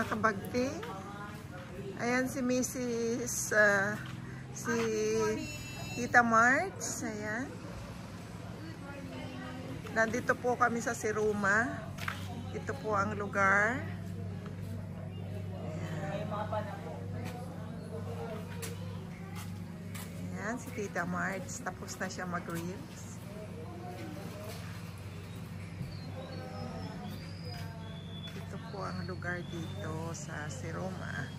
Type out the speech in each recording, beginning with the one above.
mga kabagting. Ayan si Mrs. Si Tita March. Ayan. Nandito po kami sa Siroma. Ito po ang lugar. Ayan si Tita March. Tapos na siya mag-reels. Ito po ang lugar dito sa Siroma.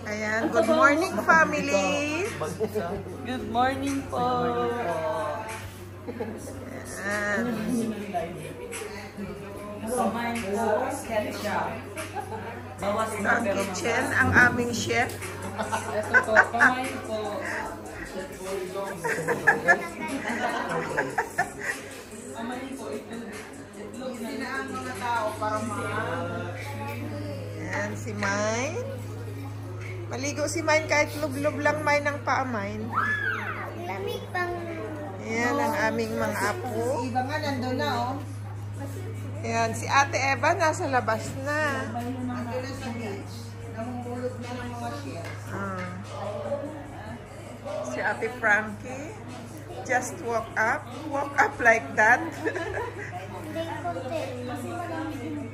Ayan, good morning family. Good morning po. Ayan. Sa kitchen, ang aming chef. Ito po, kumain po. Kumain po, itlog na ang mga tao para Ayan, si Mine. Maligo si Mine kahit lub-lub lang Mine ng paa Mine. Lamig pang... Ayan ang aming mga apo. Iba nga nandun na oh. Ayan, si Ate Eva nasa labas na. Nandun na sa beach. Namumulot na ng mga shares. Si Ate Frankie just walk up like that. Hindi konti. Kasi marami.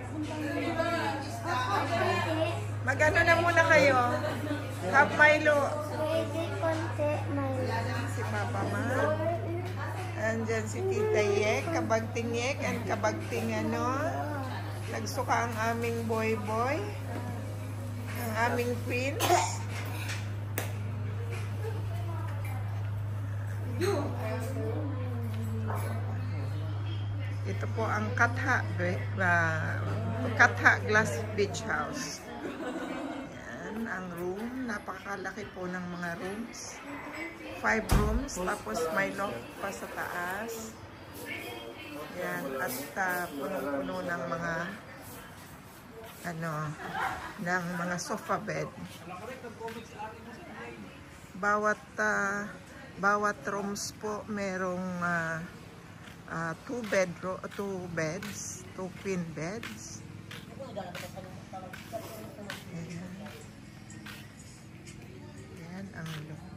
Magano na muna kayo? Half Milo. Hindi konti. Si Papa Ma. Andyan si Tita Yek, kabagting Yek, and kabagting ano. Nagsuka ang aming boy-boy. Ang aming prince. Ito po ang Katha Glass Beach House. Yan ang room. Napakalaki po ng mga rooms. 5 rooms. Tapos may loft pa sa taas. Yan. At punong-puno ng mga ng mga sofa bed. Bawat rooms po merong 2 beds, 2 queen beds. Yan ang loft.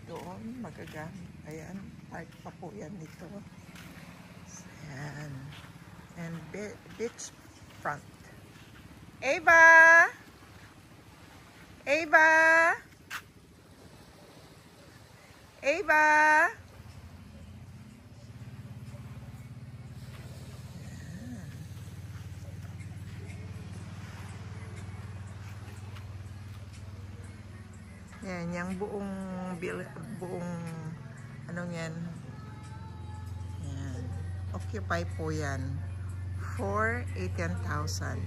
Doon magagamit. Ayan, park pa po yan dito. Ayan. And beach front. Ava! Ava! Ava! Yan, yung buong anong yan? Yan. Occupy po yan for 18,000.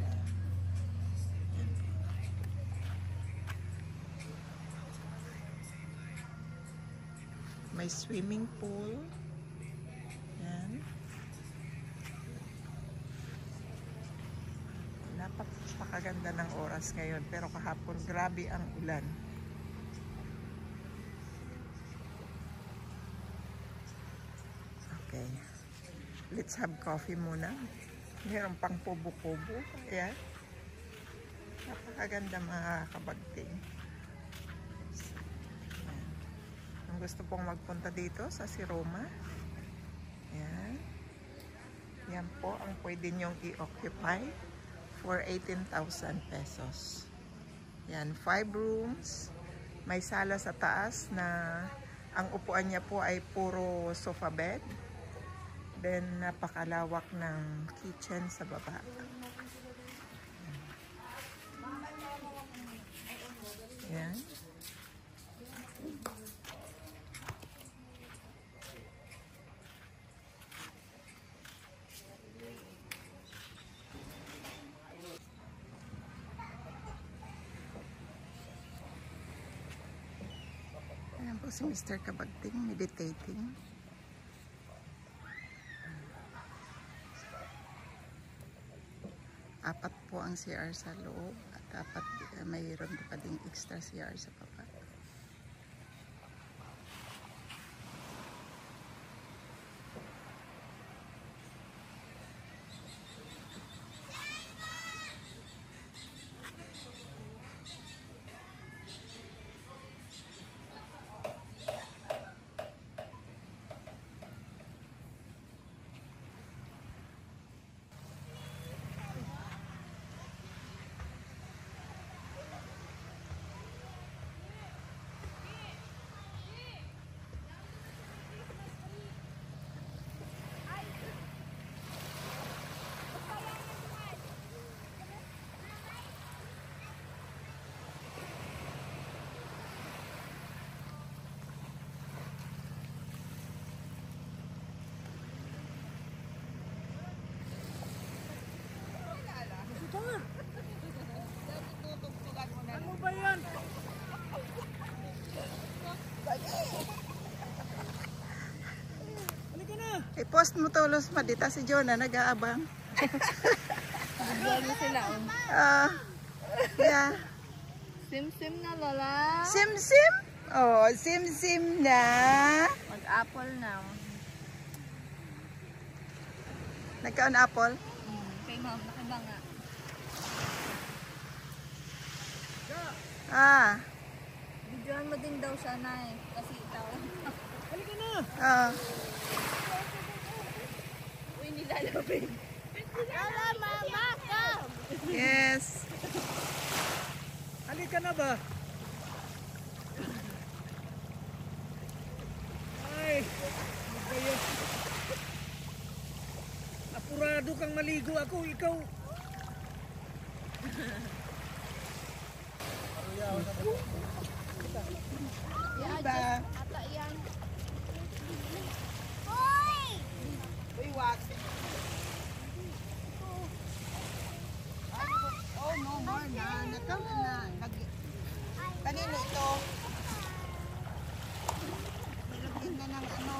May swimming pool. Yan. Napakaganda ng oras ngayon, pero kahapon grabe ang ulan. Okay. Let's have coffee muna. Meron pang kubo-kubo. Ayan. Napakaganda mga kabagting. Kung gusto pong magpunta dito sa Siroma. Ayan. Yan po ang pwede nyong i-occupy for 18,000 pesos. Yan. 5 rooms. May sala sa taas na ang upuan niya po ay puro sofa bed. Then, napakalawak ng kitchen sa baba. Yan. Ayan po si Mr. Kabagting meditating. po ang CR sa loob at dapat mayroon pa ding extra CR sa baba. Ano ba yan? Halika na! I-post mo tulos madita si Jonah nag-aabang. Bigyan mo sila. Yeah. Sim-sim na, Lola. Sim-sim? Oh, sim-sim na. Mag-apple na. Nagkaon apple? Kay ma'am, nakabanga. Bigyan mo din daw siya na eh. Kasi itaw. Halika na! Uy, nilalabin. Ala, mama, come! Yes. Halika na ba? Ay! Ano ba yan? Apurado kang maligo ako, ikaw. Diba? Ata yan. Hoy! Uy, what? Oh, no more na. Nagkaon na. Kanino ito? Nilagyan na ng ano.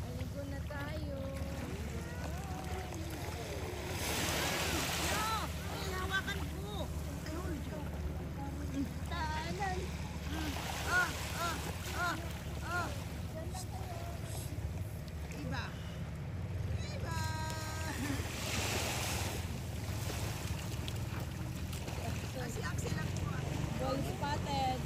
Aligo na tayo. Iba. Iba. Si Axel lang po. Gold spotted.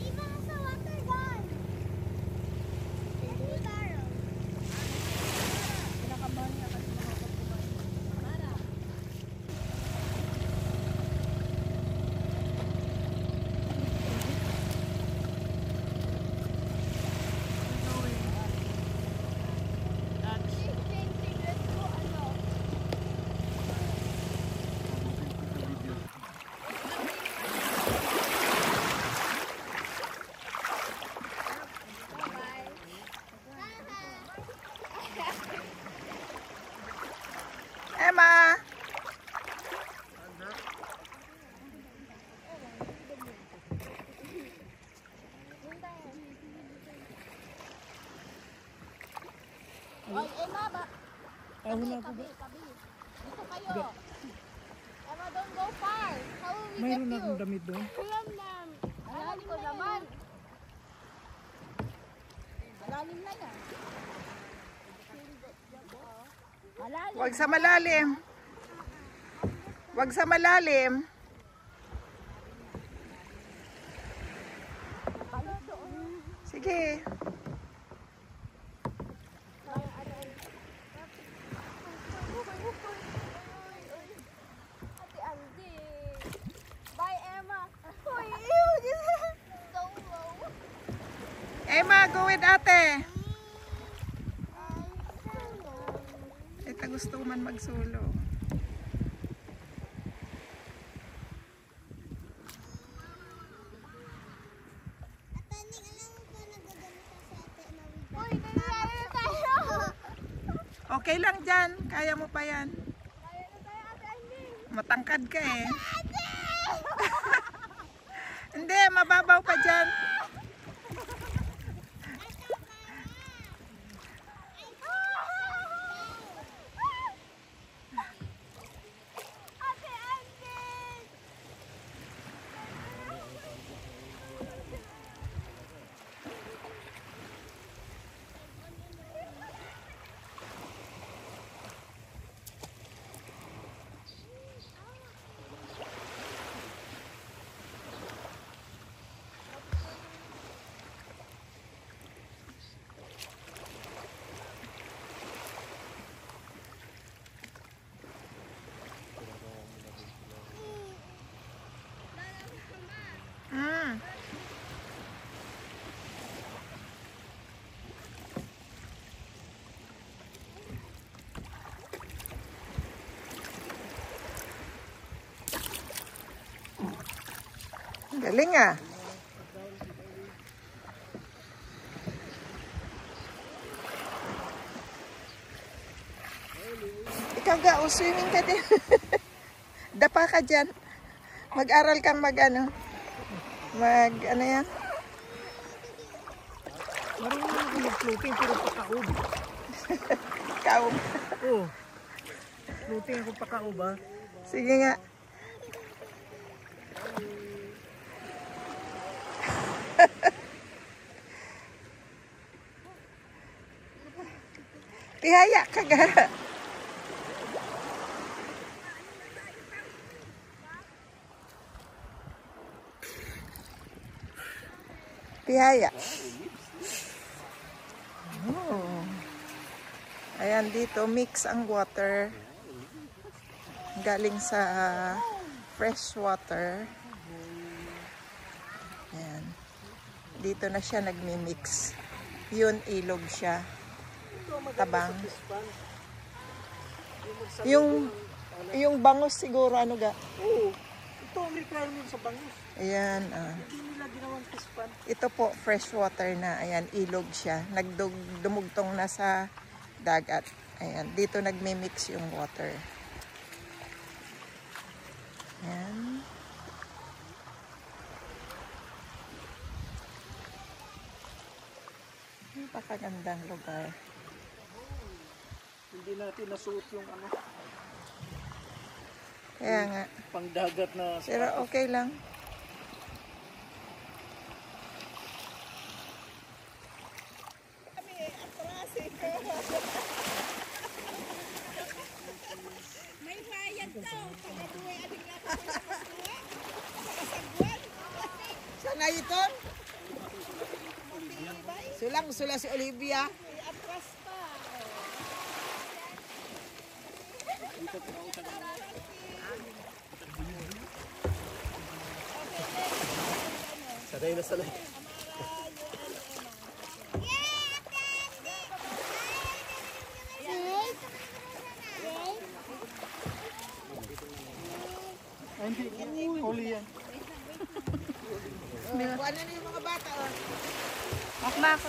Iba sa water gun! Baby barrel. Pinakabahan niya kasi nakakapagkumain. Mara. Let's go, ano? Emma! Oy, Emma ba? Ahon na ako ba? Dito kayo. Emma, don't go far. How will we Mayroon get akong you? damit doon. Alam ko naman. Malalim na yan. Malalim. Wag sa malalim. Wag sa malalim. Sige. Ate Andy. Bye, Emma. Uy, ew! So low. Emma, go with ate. gusto man magsulo. Uy, nangyari na tayo! Okay lang dyan. Kaya mo pa yan. Kaya na tayo, Ate Anding! Matangkad ka eh. Hindi, mababaw pa dyan. Ate Anding! Mm. Galing ah. Ikaw ga, swimming ka din. Dapa ka dyan. Mag-aral kang ano yan? Marunong ako mag-floating pero pakaob. Kaum. Oo. Floating ako pakaob ha. Sige nga. Tihaya ka ga. Tihaya. Oh. Ayan, dito mix ang water. Galing sa fresh water. Ayan. Dito na siya nagmi-mix. Yun, ilog siya. Tabang. Yung bangus siguro, ano ga? Oo. Ito ang requirement sa bangus. Ayan, Hindi nila ginawang pispan. ito po, fresh water na. Ayan, ilog siya. Dumugtong na sa dagat. Ayan, dito nagmi-mix yung water. Ayan. Napakagandang lugar. Hindi natin nasuot yung ano, Kaya nga. pangdagat na Pero okay lang. May bayad daw. Pagabuhay aling lakas ng kapaskuha. Pagasaguan. Sana ito? Sulang sula si Olivia. Atras pa. sanay na sanay. Ay, hindi. Huli yan. Ano na yung mga bata? Akma ako.